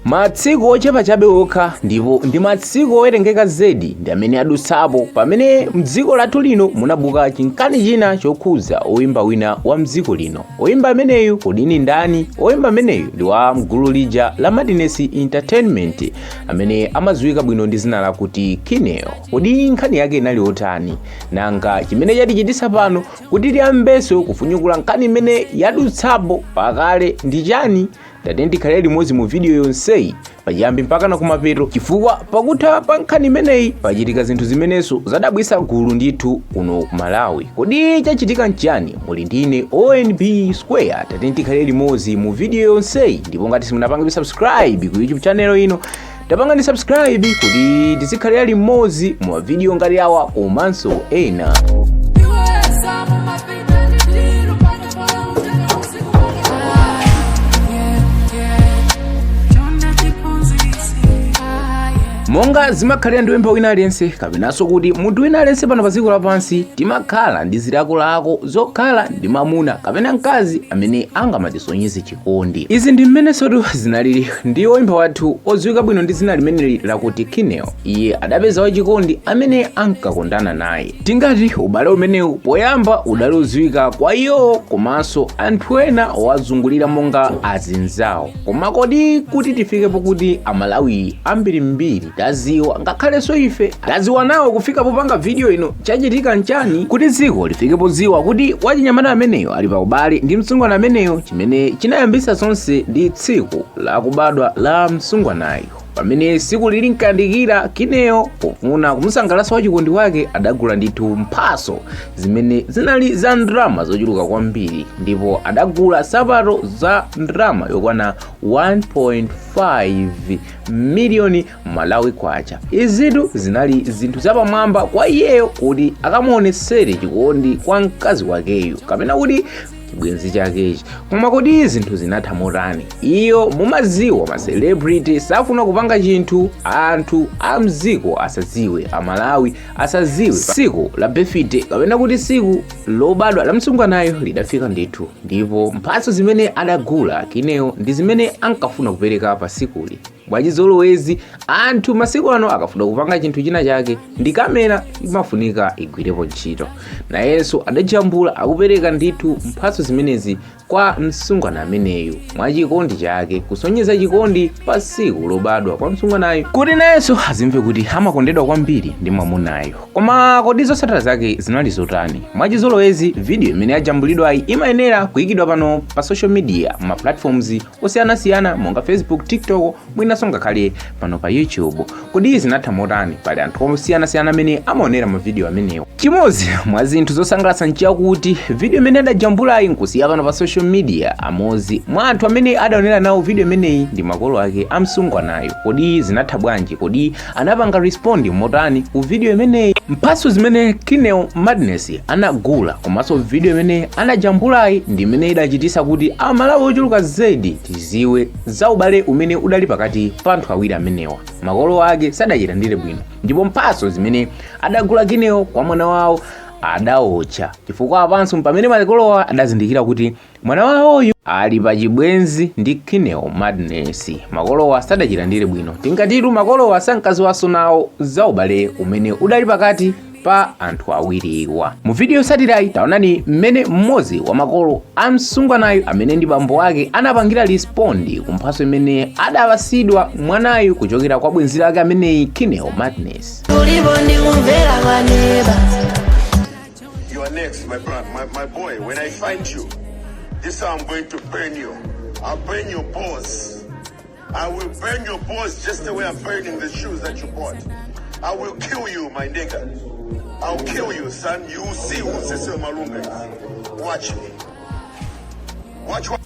Matsiko ochepa chabe okha ndipo ndi matsiko owerengeka zedi ndi amene adutsapo pamene mdziko lathu lino munabuka chinkani china chokhuza oyimba wina wa mdziko lino. Oyimba ameneyu kodi ni ndani? Oyimba ameneyu ndi wa mgulu lija la Madness Entertainment amene amadziwika bwino ndi zina lakuti Kineo. Kodi nkhani yake inali otani? Nanga chimene chatichititsa pano kuti tiyambenso kufunyukula nkhani imene yadutsapo pakale ndi chani? Tikhale limodzi mu video yonseyi pachiyambi mpaka na kumapeto, chifukwa pakutha pa nkhani imeneyi pachitika zinthu zimenenso zadabwitsa gulu ndithu kuno ku Malawi. Kodi chachitika nchani? Muli ndine ONB Square. Tikhale limodzi mu video yonseyi, ndipo ngati simunapanga subscribe ku YouTube channel ino tapangani subscribe kuti tizikhalira limodzi mu video ngati awa komanso ena. Monga zimakhalira ndi wemba wina aliyense kapenanso kuti munthu wina aliyense pano pa dziko lapansi timakhala ndi zilakolako zokhala ndi mamuna kapena mkazi amene angamatisonyeze chikondi. Izi ndi mmenesotu zinalili ndi oyimba wathu odziwika bwino ndi zina limeneli lakuti Kineo. Iye adapeza wachikondi amene ankakondana naye. Tingati ubale umenewu poyamba udali odziwika kwa iyo komanso anthu ena owazungulira monga azinzawo. Koma kodi kuti tifikepo kuti Amalawi ambirimbiri taziwa ngakhalenso ife taziwa nawo kufika popanga video ino chachitika nchani, kuti dziko lifike podziwa kuti wachinyamata ameneyo ali pa ubale ndi msungwana ameneyo. Chimene chinayambitsa zonse ndi tsiku la kubadwa la msungwanayo. Pamene siku lili nkandikira, Kineo pofuna kumusangalatsa wachikondi wake adagula ndithu mphaso zimene zinali za ndrama zochuluka kwambiri, ndipo adagula sapato za ndrama yokwana 1.5 miliyoni Malawi kwacha. Izitu zinali zinthu zapamwamba kwa iyeyo kuti akamuonesere chikondi kwa mkazi wakeyo kapena kuti chibwenzi chakechi. Koma kodi zinthu zinatha motani? Iyo mumaziwa ma celebrity safuna kupanga chinthu anthu a mdziko asadziwe, Amalawi asadziwe. Siku la birthday kapena kuti siku lobadwa la msungwanayo lidafika ndithu, ndipo mphaso zimene adagula Kineo ndi zimene ankafuna kupereka pa sikuli. Mwachizolowezi anthu masiku ano akafuna kupanga chinthu china chake ndi kamera imafunika igwirepo ntchito. Nayenso adajambula akupereka ndithu mphaso zimenezi kwa msungwana ameneyo mwachikondi chake, kusonyeza chikondi pa siku lobadwa kwa msungwanayo kuti nayenso azimve kuti amakondedwa kwambiri ndi mwamunayo. Koma kodi zotsatira zake zinali zotani? Mwachizolowezi video imene yajambulidwayi imayenera kuyikidwa pano pa social media ma platforms osiyanasiyana monga Facebook, TikTok, mwinanso ngakhale pano pa YouTube. Kodi zinatha motani? Pali anthu osiyanasiyana amene amaonera ma video amenewo. Chimodzi mwa zinthu zosangalatsa nchakuti video imene adajambulayi nkusiya pano pa social media, amodzi mwa anthu amene adaonera nawo video imeneyi ndi makolo ake amsungwanayo. Kodi zinatha bwanji? Kodi anapanga respond motani ku video imeneyi? Mphaso zimene Kineo Madness anagula komanso video imene anajambulayi ndi imene idachititsa kuti Amalawi ochuluka zedi tiziwe za ubale umene udali pakati pa anthu awiri amenewa. Makolo ake sadachilandire bwino, ndipo mphaso zimene adagula Kineo kwa mwana wawo adaotcha, chifukwa apanso pamene makolowa adazindikira kuti mwana wawoyu ali pa chibwenzi ndi Kineo Madness. Makolowa sadachilandire bwino, tingatitu makolowa sankaziwanso nawo za ubale umene udali pakati pa anthu awiriwa. Mu video yotsatirayi taonani mmene mmodzi wa makolo amsungwanayo amene ndi bambo wake anapangira respond ku mphaso imene adawasidwa mwanayo kuchokera kwa bwenzi lake ameneyi Kineo Madness. You are next, my boy. When I find you, this is how I'm going to burn you. I'll burn your balls. I will burn your balls just the way I'm burning the shoes that you bought. I will kill you, my nigga. I'll kill you, son. You will see who Cecil Malunga is. Watch me.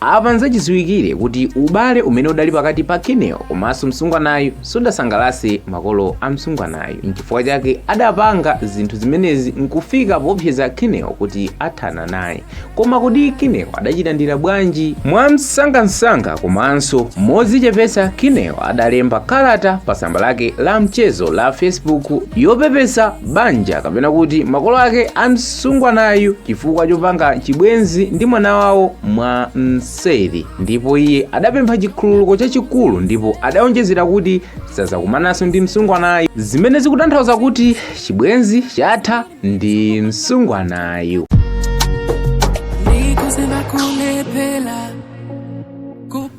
Apa nzachidziwikire kuti ubale umene udali pakati pa Kineo komanso msungwanayo sudasangalatse makolo a msungwanayo. N'chifukwa chake adapanga zinthu zimenezi nkufika popseza Kineo kuti athana naye. Koma kodi Kineo adachilandira bwanji? Mwamsangamsanga komanso modzichepetsa, Kineo adalemba kalata pa tsamba lake la mchezo la Facebook yopepesa banja kapena kuti makolo ake a msungwanayo chifukwa chopanga chibwenzi ndi mwana wawo mwa adayima mseri ndipo iye adapempha chikhululuko chachikulu ndipo adawonjezera kuti sazakumananso ndi msungwanayo, zimene zikutanthauza kuti chibwenzi chatha ndi msungwanayo.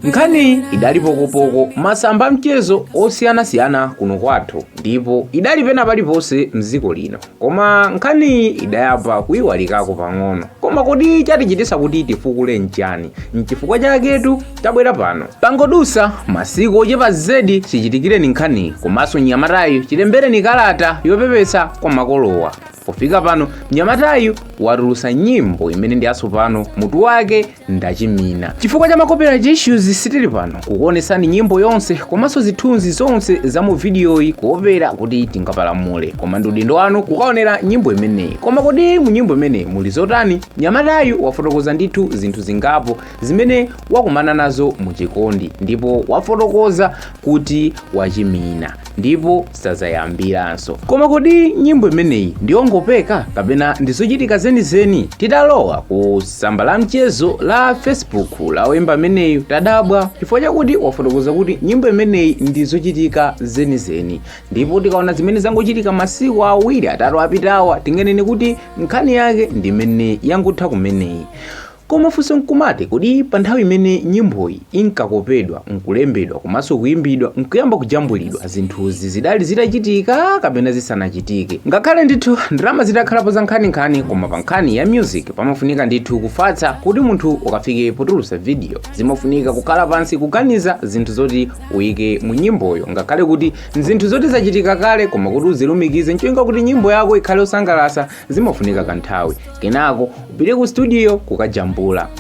Nkhani idali pokopoko masamba mchezo osiyanasiyana kuno kwathu ndipo idali pena paliponse mdziko lino, koma nkhani idayamba kuyiwalikako pang'ono. Koma kodi chatichitisa kuti tifukule nchani? Nchifukwa chaketu tabwera pano pangodusa masiku ochepa zedi sichitikireni nkhani, komanso mnyamatayu chilembereni kalata yopepesa kwa makolowa. Pofika pano mnyamatayu watulusa nyimbo imene ndi atsopano mutu wake ndachimina. Chifukwa cha copyright issues sitili pano kukuonesani nyimbo yonse komanso zithunzi zonse za mu videoyi kuopera kuti tingapalamule, koma ndi udindo wanu kukaonera nyimbo imeneyi. Koma kodi mu nyimbo imeneyi muli zotani? Mnyamatayu wafotokoza ndithu zinthu zingapo zimene wakumana nazo mu chikondi, ndipo wafotokoza kuti wachimina ndipo sazayambiranso. Koma kodi nyimbo imeneyi ndiyongopeka kapena ndizochitika zenizeni? Titalowa ku samba la mchezo la Facebook la oyimba ameneyu tadabwa chifukwa chakuti wafotokoza kuti nyimbo imeneyi ndizochitika zenizeni, ndipo tikaona zimene zangochitika masiku awiri atatu apitawa tingenene kuti nkhani yake ndi imene yangotha kumeneyi. Koma funso nkumati kodi pa nthawi imene nyimboyi inkakopedwa, nkulembedwa komanso kuyimbidwa, nkuyamba kujambulidwa, zinthuzi zidali zitachitika kapena zisanachitike? Ngakhale ndithu ndalama zidakhalapo za nkhani, koma pa nkhani ya music pamafunika ndithu kufatsa kuti munthu ukafike potulusa video zimafunika kukhala pansi kuganiza zinthu zoti uyike mu nyimboyo, ngakhale kuti zinthu zoti zachitika kale koma kuti uzilumikize ncholinga kuti nyimbo yako ikhale osangalasa zimafunika kanthawi. Kenako upite ku studio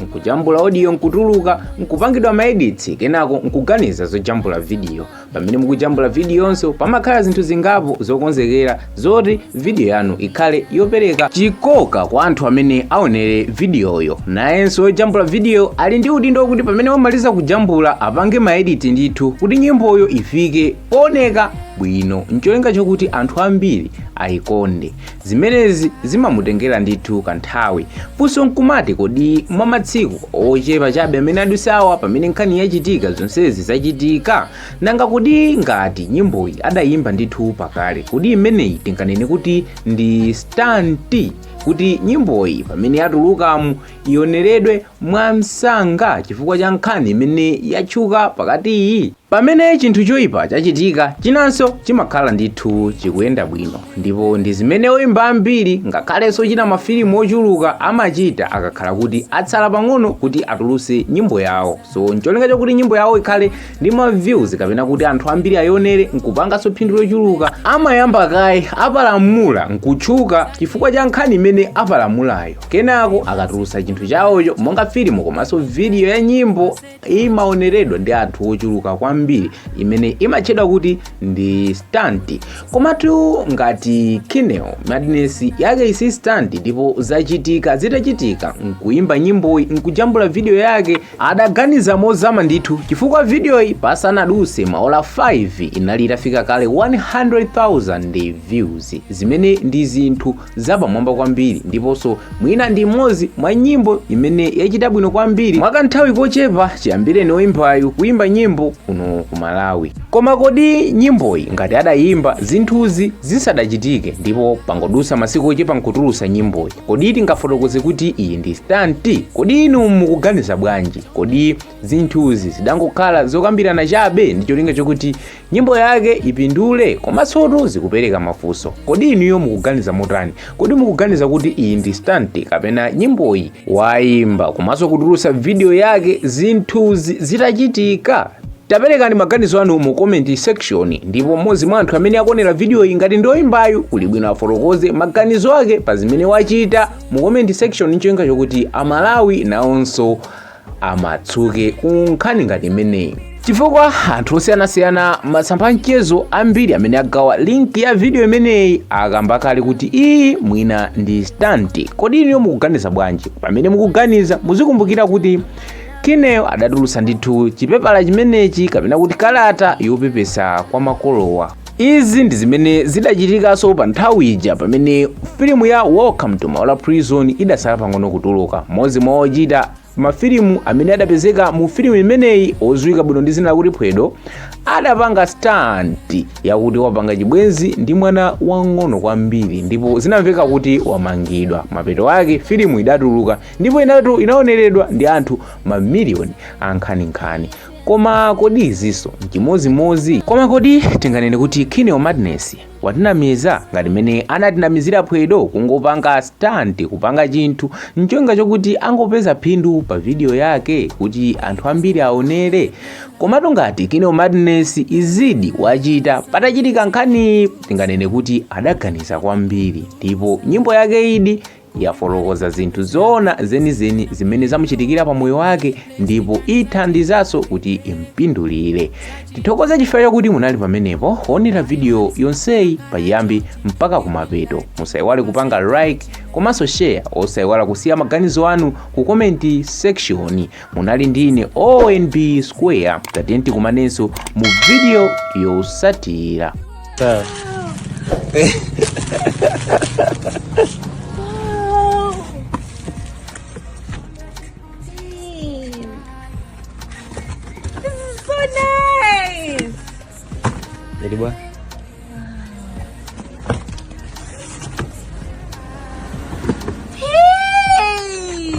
nkujambula audio, nkutuluka, nkupangidwa maedits, kenako nkuganiza zojambula video. Pamene mukujambula video yonse pamakhala zinthu zingapo zokonzekera zoti video yanu ikhale yopereka chikoka kwa anthu amene aonere videoyo. Nayenso ojambula video ali ndi udindo kuti pamene wamaliza kujambula apange maedit ndithu kuti nyimboyo ifike pooneka bwino, ncholinga chokuti anthu ambiri ayikonde. Zimenezi zimamutengera ndithu kanthawi. Funso nkumati kodi mwa matsiku ochepa chabe amene adusawa pamene nkhani yachitika zonsezi zachitika, nanga kodi ngati nyimboyi adayimba ndithu pakale, kodi imeneyi tinganene kuti ndi Stunt, kuti nyimboyi pamene yatulukamu ioneredwe mwamsanga chifukwa cha nkhani imene yatchuka pakati iyi? Pamene chinthu choyipa chachitika chinanso chimakhala ndithu chikuyenda bwino, ndipo ndi zimene oyimba ambiri ngakhalenso china mafilimu ochuluka amachita akakhala kuti atsala pang'ono kuti atuluse nyimbo yawo. So ncholinga chokuti nyimbo yawo ikhale ndi ma views kapena kuti anthu ambiri ayionere, nkupanganso phindu lochuluka, amayamba kaye apalamula nkutchuka chifukwa cha nkhani imene apalamulayo. Kenako akatulusa chinthu chawocho monga filimu komanso video ya nyimbo imaoneredwa ndi anthu ochuluka kwambiri, imene imatchedwa kuti ndi Stunt. Komatu ngati Kineo madness yake isi Stunt, ndipo zachitika zitachitika nkuyimba nyimboyi nkujambula video yake adaganiza mozama ndithu, chifukwa videoyi pasanaduse maola 5 inali itafika kale 100,000 views, zimene ndi zinthu zapamwamba kwambiri, ndiponso mwina ndi mmodzi mwa nyimbo imene yachita bwino kwambiri mwakanthawi kochepa chiyambireni oyimbayu kuyimba nyimbo kuno ku Malawi. Koma kodi nyimboyi ngati adayimba zinthuzi zisadachitike ndipo pangodusa masiku ochepa nkutulusa nyimboyi, kodi tingafotokoze kuti iyi ndi Stunt? Kodi inu mukuganiza bwanji? Kodi zinthuzi zidangokhala zokambirana chabe ndi cholinga chokuti nyimbo yake ipindule komanso zikupereka mafunso? Kodi inuyo mukuganiza motani? Kodi mukuganiza kuti iyi ndi Stunt kapena nyimboyi wayimba komanso kutulusa video yake zinthuzi zitachitika? Taperekani maganizo anu mu comment section, ndipo mmodzi mwa anthu amene akonera video iyi ngati ndoyimbayu kuli bwino afotokoze maganizo ake pa zimene wachita mu comment section, ncholinga chokuti Amalawi nawonso amatsuke ku nkhani ngati imeneyi. Chifukwa anthu osiyanasiyana masamba mchezo ambiri amene agawa link ya video imeneyi akamba kale kuti iyi mwina ndi Stunt. Kodi inu mukuganiza bwanji? Pamene mukuganiza muzikumbukira kuti Kineo adatulusa ndithu chipepala chimenechi kapena kuti kalata yopepesa kwa makolowa. Izi ndi zimene zidachitikaso pa nthawi ija pamene filimu ya Welcome to Malawi Prison idasala pang'ono kutuluka. Mmodzi mwa ochita mafilimu amene adapezeka mu filimu imeneyi odziwika bwino ndi zina lakuti Phwendo adapanga stunt yakuti wapanga chibwenzi ndi mwana wang'ono kwambiri ndipo zinamveka kuti wamangidwa. Mapeto ake filimu idatuluka ndipo inaoneredwa ndi anthu mamiliyoni ankhaninkhani. Koma kodi izinso chimozimozi? Koma kodi tinganene kuti Kineo Madness watinamiza ngati mene anatinamizira Phwendo kungopanga stunt kupanga chinthu nchonga chokuti angopeza phindu pa video yake kuti anthu ambiri aonere? Komatu ngati Kineo Madness izidi wachita patachitika nkhani tinganene kuti adaganiza kwambiri ndipo nyimbo yake idi yafotokoza zinthu zoona zenizeni zimene zamuchitikira pa moyo wake ndipo ithandizanso kuti impindulire. Tithokoze chifukwa chakuti munali pamenepo kuonera video yonseyi pachiyambi mpaka kumapeto. Musayiwale kupanga like komanso share, osayiwala kusiya maganizo anu ku comment section. Munali ndine ONB Square, tatenti kumanenso mu video yosatira. Jadi boy. Hey!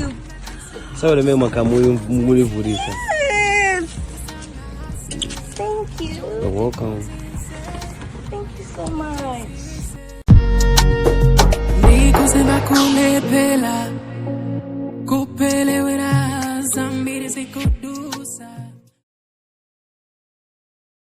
Sawa na mema kamu mulivurisa. Thank you. You're welcome. Thank you so much. Nikusema kulepela kupelewe na